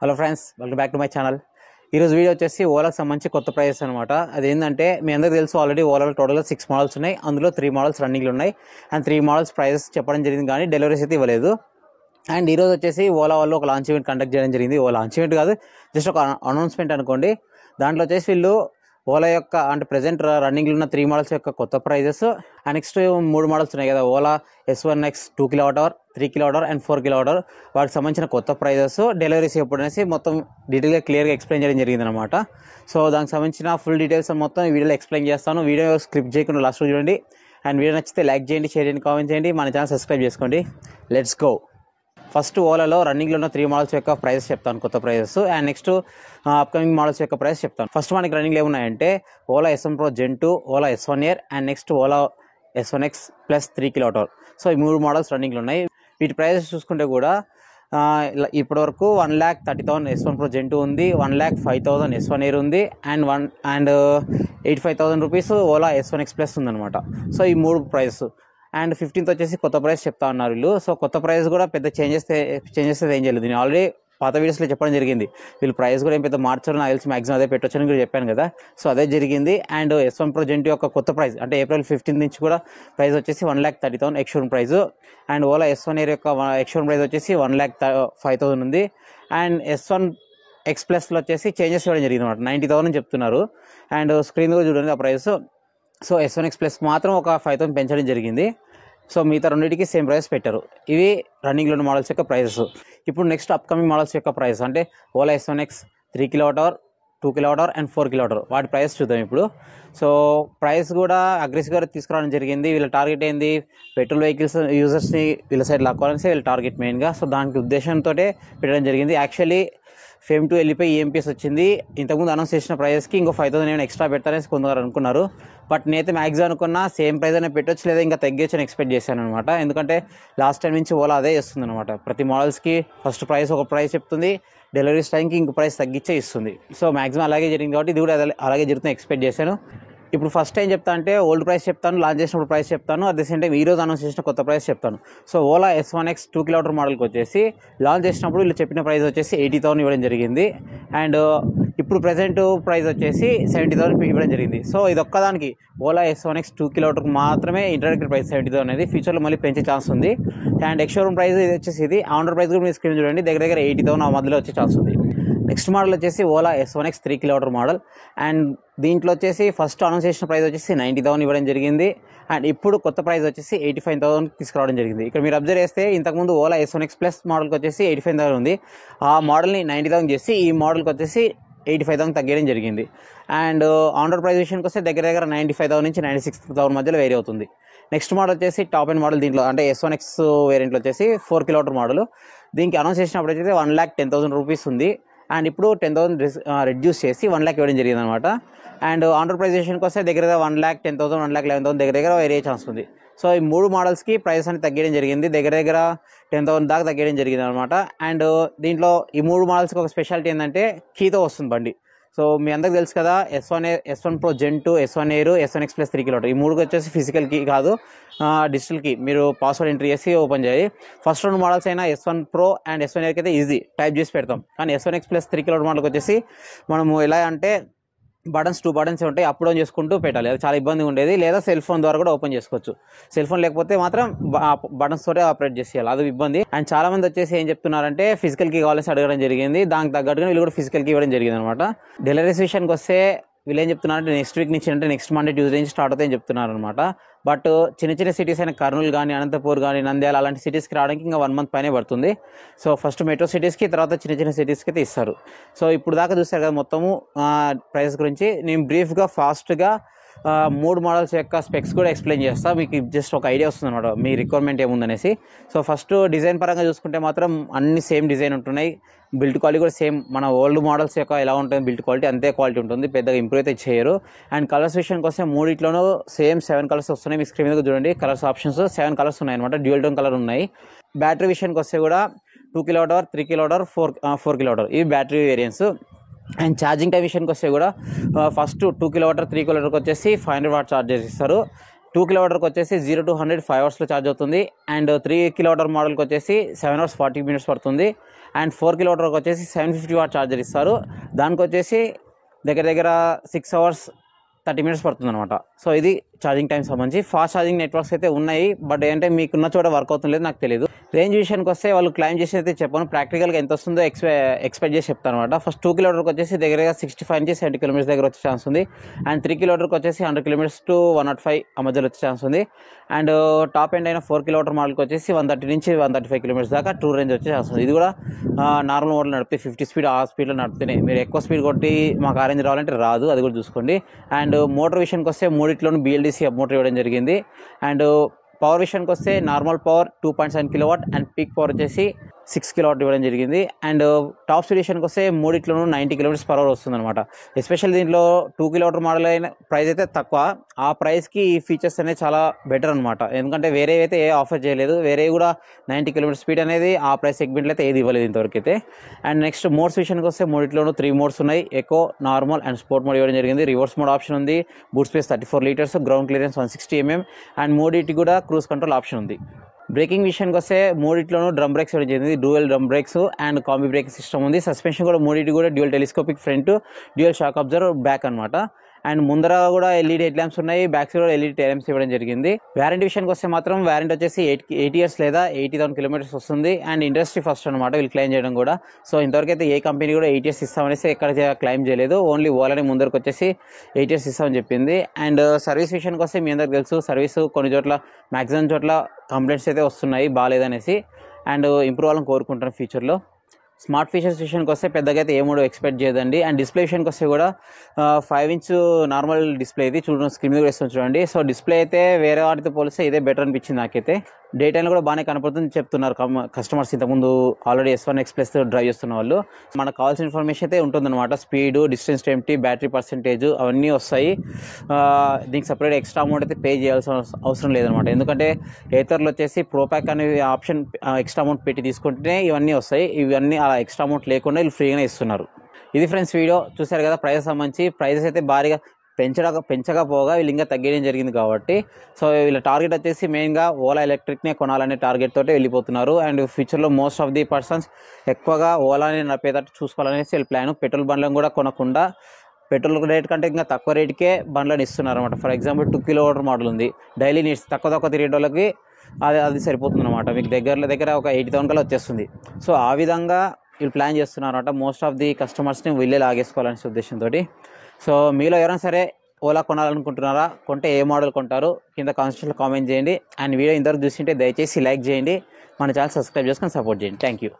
Hello friends, welcome back to my channel. ఈరోజు video వచ్చేసి ఓలాకి సంబంధించి కొత్త ప్రైజెస్ అనమాట. అదేంటంటే మీ అందరికీ తెలుసు, ఆల్రెడీ ఓలాలో టోటల్గా 6 మోడల్స్ ఉన్నాయి. అందులో 3 మోడల్స్ రన్నింగ్లు ఉన్నాయి. అండ్ 3 మోడల్స్ ప్రైజెస్ చెప్పడం జరిగింది, కానీ డెలివరీస్ అయితే ఇవ్వలేదు. అండ్ ఈరోజు వచ్చేసి ఓలా వాళ్ళు ఒక లాంచ్ ఈవెంట్ కండక్ట్ చేయడం జరిగింది. ఓ లాంచ్ ఈవెంట్ కాదు, జస్ట్ ఒక అనౌన్స్మెంట్ అనుకోండి. దాంట్లో వచ్చేసి వీళ్ళు ఓలా యొక్క అంటే ప్రెజెంట్ రన్నింగ్లో ఉన్న 3 మోడల్స్ యొక్క కొత్త ప్రైజెస్, అండ్ నెక్స్ట్ 3 మోడల్స్ ఉన్నాయి కదా, Ola S1X 2 kWh, 3 kWh and 4 kWh, వాటికి సంబంధించిన కొత్త ప్రైజెస్, డెలివరీస్ ఎప్పుడు అనేసి మొత్తం డీటెయిల్గా క్లియర్గా ఎక్స్ప్లెయిన్ చేయడం జరిగింది అనమాట. సో దానికి సంబంధించిన ఫుల్ డీటెయిల్స్ మొత్తం ఈ వీడియోలో ఎక్స్ప్లెయిన్ చేస్తాను. వీడియో స్క్రిప్ట్ చేయకుండా లాస్ట్ చూడండి. అండ్ వీడియో నచ్చితే లైక్ చేయండి, షేర్ చేయండి, కామెంట్ చేయండి, మన ఛానల్ సబ్స్క్రైబ్ చేసుకోండి. Let's go. ఫస్ట్ ఓలాలో రన్నింగ్లో ఉన్న 3 మోడల్స్ యొక్క ప్రైజెస్ చెప్తాను, కొత్త prices. And next upcoming models యొక్క ప్రైస్ చెప్తాను. ఫస్ట్ మనకి రన్నింగ్లో ఏమున్నాయంటే Ola S1 Pro Gen 2, Ola S1 Air and next Ola S1X plus 3 kWh. So ఈ 3 మోడల్స్ రన్నింగ్లో ఉన్నాయి. వీటి ప్రైజెస్ చూసుకుంటే కూడా ఇప్పటివరకు 1,30,000 S1 Pro Gen 2 ఉంది, 1,05,000 S1 Air ఉంది, and 85,000 rupees Ola S1X plus ఉందన్నమాట. సో ఈ 3 ప్రైజెస్. అండ్ 15th వచ్చేసి కొత్త ప్రైస్ చెప్తా ఉన్నారు వీళ్ళు. సో కొత్త ప్రైస్ కూడా పెద్ద చేంజెస్ ఏం చేయలేదు. నేను ఆల్రెడీ పాత వీడియోస్లో చెప్పడం జరిగింది. వీళ్ళు ప్రైస్ కూడా ఏం పెద్ద మార్చారు, నాకు తెలిసి మ్యాక్సిమం అదే పెట్టొచ్చని కూడా చెప్పాను కదా. సో అదే జరిగింది. అండ్ S1 Pro Gen 2 యొక్క కొత్త ప్రైస్ అంటే ఏప్రిల్ 15th నుంచి కూడా ప్రైస్ వచ్చేసి 1,30,000 ex-showroom price. And Ola S1 Air యొక్క ఎక్స్షోరూమ్ ప్రైస్ వచ్చేసి 1,05,000 ఉంది. అండ్ S1X ప్లస్లో వచ్చేసి చేంజెస్ ఇవ్వడం జరిగింది అనమాట, 90,000 అని చెప్తున్నారు. అండ్ స్క్రీన్ కూడా చూడండి ఆ ప్రైస్. సో S1X ప్లస్ మాత్రం ఒక 5,000 పెంచడం జరిగింది. సో మిగతా రెండింటికి సేమ్ ప్రైస్ పెట్టారు. ఇవి రన్నింగ్లో ఉన్న మోడల్స్ యొక్క ప్రైజెస్. ఇప్పుడు నెక్స్ట్ అప్కమింగ్ మోడల్స్ యొక్క ప్రైస్ అంటే Ola S1X 3 kWh, 2 kWh and 4 kWh, వాటి ప్రైస్ చూద్దాం ఇప్పుడు. సో ప్రైస్ కూడా అగ్రెసివ్గా తీసుకురావడం జరిగింది. వీళ్ళ టార్గెట్ ఏంది, పెట్రోల్ వెహికల్స్ యూజర్స్ని వీళ్ళ సైడ్ లాక్కోవాలని వీళ్ళ టార్గెట్ మెయిన్గా. సో దానికి ఉద్దేశంతో పెట్టడం జరిగింది. యాక్చువల్లీ ఫేమ్ 2 వెళ్ళిపోయి EMPS వచ్చింది. ఇంతకుముందు అనౌన్స్ చేసిన ప్రైజెస్కి ఇంకో 5,000 ఏమైనా ఎక్స్ట్రా పెడతారనేసి కొందరు అనుకున్నారు. బట్ నేనైతే మ్యాక్సిమం అనుకున్నా సేమ్ ప్రైస్ అనే పెట్టొచ్చు, లేదా ఇంకా తగ్గొచ్చని ఎక్స్పెక్ట్ చేశాను అనమాట. ఎందుకంటే లాస్ట్ టైం నుంచి ఓలా అదే చేస్తుంది అనమాట. ప్రతి మోడల్స్కి ఫస్ట్ ప్రైస్ ఒక ప్రైస్ చెప్తుంది, డెలివరీస్ టైంకి ఇంకో ప్రైస్ తగ్గించే ఇస్తుంది. సో మ్యాక్సిమం అలాగే జరిగింది కాబట్టి ఇది కూడా అలాగే జరుగుతుంది ఎక్స్పెక్ట్ చేశాను. ఇప్పుడు ఫస్ట్ ఏం చెప్తా అంటే ఓల్డ్ ప్రైస్ చెప్తాను, లాంచ్ చేసినప్పుడు ప్రైస్ చెప్తాను, అట్ ద సేమ్ టైం ఈరోజు అనౌన్స్ చేసిన కొత్త ప్రైస్ చెప్తాను. సో ఓలా S1X 2 kWh మోడల్కి వచ్చేసి లాంచ్ చేసినప్పుడు వీళ్ళు చెప్పిన ప్రైస్ వచ్చేసి 80,000 ఇవ్వడం జరిగింది. అండ్ ఇప్పుడు ప్రజెంట్ ప్రైస్ వచ్చేసి 70,000 ఇవ్వడం జరిగింది. సో ఇది ఒక్కదానికి ఓలా S1X 2 kWh మాత్రమే ఇంట్రడక్టరీ ప్రైస్ 70,000 అనేది. ఫ్యూచర్లో మళ్ళీ పెంచే ఛాన్స్ ఉంది. అండ్ ఎక్స్షోరూమ్ ప్రైస్ ఇది వచ్చేసి ఇది ఆండ్రాయిడ్ ప్రైస్ కూడా మీరు స్క్రీన్ చూడండి, దగ్గర 80,000 ఆ మధ్యలో వచ్చే ఛాన్స్ ఉంది. నెక్స్ట్ మోడల్ వచ్చేసి Ola S1X 3 kWh model. And దీంట్లో వచ్చేసి ఫస్ట్ అనౌన్స్ చేసిన ప్రైస్ వచ్చేసి 90,000 ఇవ్వడం జరిగింది. అండ్ ఇప్పుడు కొత్త ప్రైస్ వచ్చేసి 85,000 తీసుకురావడం జరిగింది. ఇక్కడ మీరు అబ్జర్వ్ చేస్తే ఇంతకుముందు ఓలా S1X ప్లస్ మోడల్కి వచ్చేసి 85,000 ఉంది. ఆ మోడల్ని 90,000 చేసి ఈ మోడల్కి వచ్చేసి 85,000 తగ్గడం జరిగింది. అండ్ ఆండ్రాయిడ్ ప్రైస్ విషయానికి వస్తే దగ్గర 95,000 నుంచి 96,000 మధ్యలో వేరీ అవుతుంది. నెక్స్ట్ మోడల్ వచ్చేసి టాప్ అండ్ మోడల్, దీంట్లో అంటే S1X వేరియంట్లో వచ్చేసి 4 kWh మోడల్. దీనికి అనౌన్స్ చేసినప్పుడు అయితే 1,10,000 రూపీస్ ఉంది. అండ్ ఇప్పుడు 10,000 రెడ్యూస్ చేసి 1,00,000 ఇవ్వడం జరిగింది అనమాట. అండ్ ఆండ్రాయిడ్ ప్రైస్ విషయానికి వస్తే దగ్గర 1,10,000, 1,11,000 దగ్గర వేరే ఛాన్స్ ఉంది. సో ఈ 3 మోడల్స్కి ప్రైస్ అనేది తగ్గడం జరిగింది, దగ్గర 10,000 దాకా తగ్గడం జరిగింది అనమాట. అండ్ దీంట్లో ఈ 3 మోడల్స్కి ఒక స్పెషాలిటీ ఏంటంటే కీతో వస్తుంది బండి. సో మీ అందరికి తెలుసు కదా, S1 Pro Gen 2, S1 Air, S1X plus 3 kWh, ఈ 3 వచ్చేసి ఫిజికల్ కీ కాదు, డిజిటల్ కీ. మీరు పాస్వర్డ్ ఎంట్రీ చేసి ఓపెన్ చేయాలి. ఫస్ట్ 2 మోడల్స్ అయినా S1 Pro and S1 Air అయితే ఈజీ టైప్ చేసి పెడతాం. కానీ S1X ప్లస్ 3 kWh మోడల్కి వచ్చేసి మనము ఎలా అంటే 2 బటన్స్ ఉంటాయి, అప్ డౌన్ చేసుకుంటూ పెట్టాలి. అది చాలా ఇబ్బందిగా ఉండేది. లేదా సెల్ ఫోన్ ద్వారా కూడా ఓపెన్ చేసుకోవచ్చు. సెల్ ఫోన్ లేకపోతే మాత్రం బటన్స్ తోటే ఆపరేట్ చేసేయాలి, అది ఇబ్బంది. అండ్ చాలా మంది వచ్చేసి ఏం చెప్తున్నారంటే ఫిజికల్ కీ కావాలని అడగడం జరిగింది. దానికి తగ్గట్టుగా వీళ్ళు కూడా ఫిజికల్ కీ ఇవ్వడం జరిగింది అనమాట. డెలివరీస్ విషయానికి వస్తే వీళ్ళు ఏం చెప్తున్నారంటే నెక్స్ట్ వీక్ నుంచి అంటే నెక్స్ట్ మండే ట్యూస్డే నుంచి స్టార్ట్ అవుతాయని చెప్తున్నారు అనమాట. బట్ చిన్న సిటీస్ అయిన కర్నూలు కానీ, అనంతపూర్ కానీ, నంద్యాల అలాంటి సిటీస్కి రావడానికి ఇంకా 1 month పైనే పడుతుంది. సో ఫస్ట్ మెట్రో సిటీస్కి, తర్వాత చిన్న సిటీస్కి అయితే ఇస్తారు. సో ఇప్పుడు దాకా చూస్తారు కదా మొత్తము ప్రైస్ గురించి. నేను బ్రీఫ్గా ఫాస్ట్గా 3 మోడల్స్ యొక్క స్పెక్స్ కూడా ఎక్స్ప్లెయిన్ చేస్తాను, మీకు జస్ట్ ఒక ఐడియా వస్తుంది అనమాట మీ రిక్వైర్మెంట్ ఏముందనేసి. సో ఫస్ట్ డిజైన్ పరంగా చూసుకుంటే మాత్రం అన్ని సేమ్ డిజైన్ ఉంటున్నాయి. బిల్డ్ క్వాలిటీ కూడా సేమ్ మన ఓల్డ్ మోడల్స్ యొక్క ఎలా ఉంటుంది బిల్డ్ క్వాలిటీ అంతే క్వాలిటీ ఉంటుంది, పెద్దగా ఇంప్రూవ్ అయితే చేయరు. అండ్ కలర్స్ విషయానికి వస్తే 3 సేమ్ 7 కలర్స్ వస్తున్నాయి. మీకు స్క్రీన్ మీద చూడండి కలర్స్ ఆప్షన్స్ 7 కలర్స్ ఉన్నాయి అనమాట, డ్యూయల్ టోన్ కలర్ ఉన్నాయి. బ్యాటరీ విషయానికి వస్తే కూడా 2 kWh, 3 kWh, 4 kWh ఇవి battery variants. And charging time విషయానికి వస్తే కూడా ఫస్ట్ 2 kWh, 3 kWhకి వచ్చేసి 500 watt ఛార్జర్ ఇస్తారు. 2 kWhకి వచ్చేసి 0 to 100 5 hours ఛార్జ్ అవుతుంది. అండ్ 3 kWh మోడల్కి వచ్చేసి 7 hours 40 minutes పడుతుంది. అండ్ 4 కిలోమీటర్కి వచ్చేసి 750 వాట్ ఛార్జర్ ఇస్తారు. దానికి వచ్చేసి దగ్గర 6 అవర్స్ 30 మినిట్స్ పడుతుంది అనమాట. సో ఇది ఛార్జింగ్ టైం సంబంధించి. ఫాస్ట్ ఛార్జింగ్ నెట్వర్క్స్ అయితే ఉన్నాయి, బట్ ఏంటంటే మీకున్న చోట వర్క్ అవుతుందో నాకు తెలియదు. రేంజ్ విషయానికి వస్తే వాళ్ళు క్లైమ్ చేసి అయితే చెప్పాను, ప్రాక్టికల్గా ఎంత వస్తుందో ఎక్స్పెక్ట్ చేసి చెప్తాను అనమాట. ఫస్ట్ 2 కిలోమీటర్కి వచ్చేసి దగ్గరగా 65 నుంచి 70 కిలోమీటర్స్ దగ్గర వచ్చే ఛాన్స్ ఉంది. అండ్ 3 కిలోమీటర్కి వచ్చేసి 100 కిలోమీటర్స్ టు 105 ఆ మధ్యలో వచ్చే ఛాన్స్ ఉంది. అండ్ టాప్ ఎండ్ అయిన 4 కిలోమీటర్ మోడల్కి వచ్చేసి 130 నుంచి 135 కిలోమీటర్స్ దాకా ట్రూ రేంజ్ వచ్చే ఛాన్స్ ఉంది. ఇది కూడా నార్మల్ మోడల్ నడిపితే 50 స్పీడ్ ఆ స్పీడ్లో నడిపితేనే. మీరు ఎక్కువ స్పీడ్ కొట్టి మాకు ఆ రేంజ్ రావాలంటే రాదు, అది కూడా చూసుకోండి. అండ్ మోటార్ విషయానికి వస్తే మూడిట్లోనూ BLDC మోటార్ ఇవ్వడం జరిగింది. అండ్ పవర్ విషయానికి వస్తే normal power 2.7 kilowatt and peak power వచ్చేసి 6 కిలోవాట్ ఇవ్వడం జరిగింది. అండ్ టాప్ స్పీడ్ విషయానికి వస్తే మూడిట్లోనూ 90 కిలోమీటర్స్ పర్ అవర్ వస్తుంది అనమాట. ఎస్పెషల్ దీంట్లో 2 కిలోమీటర్ మోడల్ అయిన ప్రైస్ అయితే తక్కువ, ఆ ప్రైస్కి ఈ ఫీచర్స్ అనేది చాలా బెటర్ అనమాట. ఎందుకంటే వేరే అయితే ఏ ఆఫర్ చేయలేదు, వేరే కూడా 90 కిలోమీటర్ స్పీడ్ అనేది ఆ ప్రైస్ సెగ్మెంట్లో అయితే ఏది ఇవ్వలేదు ఇంతవరకు అయితే. అండ్ నెక్స్ట్ మోడ్స్ విషయానికి వస్తే మూడిట్లోనూ 3 మోడ్స్ ఉన్నాయి. Eco, normal and sport mode ఇవ్వడం జరిగింది. రివర్స్ మోడ్ ఆప్షన్ ఉంది, boot space 34 litres, ground clearance 160 mm and మూడిటి కూడా క్రూజ్ కంట్రోల్ ఆప్షన్ ఉంది. బ్రేకింగ్ విషయానికి వస్తే మూడిట్లోనూ డ్రమ్ బ్రేక్స్ ఇవ్వడం జరిగింది. Dual drum brakes and combi brake system ఉంది. సస్పెన్షన్ కూడా మూడిటి కూడా dual telescopic front, dual shock absorber back అనమాట. అండ్ ముందర కూడా LED హెడ్ ల్యాంప్స్ ఉన్నాయి, బ్యాక్ సైడ్ కూడా LED టైల్ ల్యాంప్స్ ఇవ్వడం జరిగింది. వారంటీ విషయానికి వస్తే మాత్రం వారంటీ వచ్చేసి 8 years లేదా 80,000 కిలోమీటర్స్ వస్తుంది. అండ్ ఇండస్ట్రీ ఫస్ట్ అనమాట వీళ్ళు క్లెయిమ్ చేయడం కూడా. సో ఇంతవరకు అయితే ఏ కంపెనీ కూడా 8 years ఇస్తామనేసి ఎక్కడ క్లెయిమ్ చేయలేదు, ఓన్లీ ఓలానే ముందరకు వచ్చేసి 8 years ఇస్తామని చెప్పింది. అండ్ సర్వీస్ విషయానికి వస్తే మీ అందరికి తెలుసు, సర్వీస్ కొన్ని చోట్ల మ్యాక్సిమం చోట్ల కంప్లైంట్స్ అయితే వస్తున్నాయి బాగాలేదనేసి. అండ్ ఇంప్రూవ్ అవ్వాలని కోరుకుంటున్నాను ఫ్యూచర్లో. స్మార్ట్ ఫీచర్స్ విషయానికి వస్తే పెద్దగా అయితే ఏమో ఎక్స్పెక్ట్ చేయదండి. అండ్ డిస్ప్లే విషయానికి వస్తే కూడా 5 inch నార్మల్ డిస్ప్లే ఇది చూడండి, స్క్రీన్ మీద వేస్తుంది చూడండి. సో డిస్ప్లే అయితే వేరే వాటితో పోలిస్తే ఇదే బెటర్ అనిపించింది నాకైతే. డే టైంలో కూడా బాగానే కనపడుతుంది చెప్తున్నారు కస్టమర్స్. ఇంతకుముందు ఆల్రెడీ S1 X+ డ్రైవ్ చేస్తున్న వాళ్ళు. మనకు కావాల్సిన ఇన్ఫర్మేషన్ అయితే ఉంటుందన్నమాట. స్పీడ్, డిస్టెన్స్ టెంప్టీ, బ్యాటరీ పర్సెంటేజ్ అవన్నీ వస్తాయి. దీనికి సపరేట్ ఎక్స్ట్రా అమౌంట్ అయితే పే చేయాల్సిన అవసరం లేదనమాట. ఎందుకంటే ఏతర్లో వచ్చేసి ప్రో ప్యాక్ అనే ఆప్షన్ ఎక్స్ట్రా అమౌంట్ పెట్టి తీసుకుంటేనే ఇవన్నీ వస్తాయి. ఇవన్నీ అలా ఎక్స్ట్రా అమౌంట్ లేకుండా వీళ్ళు ఫ్రీగానే ఇస్తున్నారు. ఇది ఫ్రెండ్స్ వీడియో చూసారు కదా. ప్రైజెస్ సంబంధించి ప్రైజెస్ అయితే భారీగా పెంచకపోగా వీళ్ళు ఇంకా తగ్గడం జరిగింది కాబట్టి. సో వీళ్ళ టార్గెట్ వచ్చేసి మెయిన్గా ఓలా ఎలక్ట్రిక్నే కొనాలనే టార్గెట్ తోటి వెళ్ళిపోతున్నారు. అండ్ ఫ్యూచర్లో మోస్ట్ ఆఫ్ ది పర్సన్స్ ఎక్కువగా ఓలాని నడిపేటట్టు చూసుకోవాలనేసి వీళ్ళ ప్లాన్. పెట్రోల్ బండ్లను కూడా కొనకుండా పెట్రోల్ రేట్ కంటే ఇంకా తక్కువ రేటుకే బండ్లను ఇస్తున్నారు అనమాట. ఫర్ ఎగ్జాంపుల్ 2 కిలోమీటర్ మోడల్ ఉంది, డైలీ నీడ్స్ తక్కువ తిరిగేటోళ్ళకి అది సరిపోతుంది అనమాట. మీకు దగ్గర ఒక 80,000 కల్లా వచ్చేస్తుంది. సో ఆ విధంగా వీళ్ళు ప్లాన్ చేస్తున్నారు అనమాట. మోస్ట్ ఆఫ్ ది కస్టమర్స్ని వీళ్ళే లాగేసుకోవాలనే ఉద్దేశంతో. సో మీలో ఎవరైనా సరే ఓలా కొనాలనుకుంటున్నారా, కొంటే ఏ మోడల్ కొంటారు కింద కామెంట్స్లో కామెంట్ చేయండి. అండ్ వీడియో ఇంతవరకు చూసింటే దయచేసి లైక్ చేయండి, మన ఛానల్ సబ్స్క్రైబ్ చేసుకొని సపోర్ట్ చేయండి. Thank you.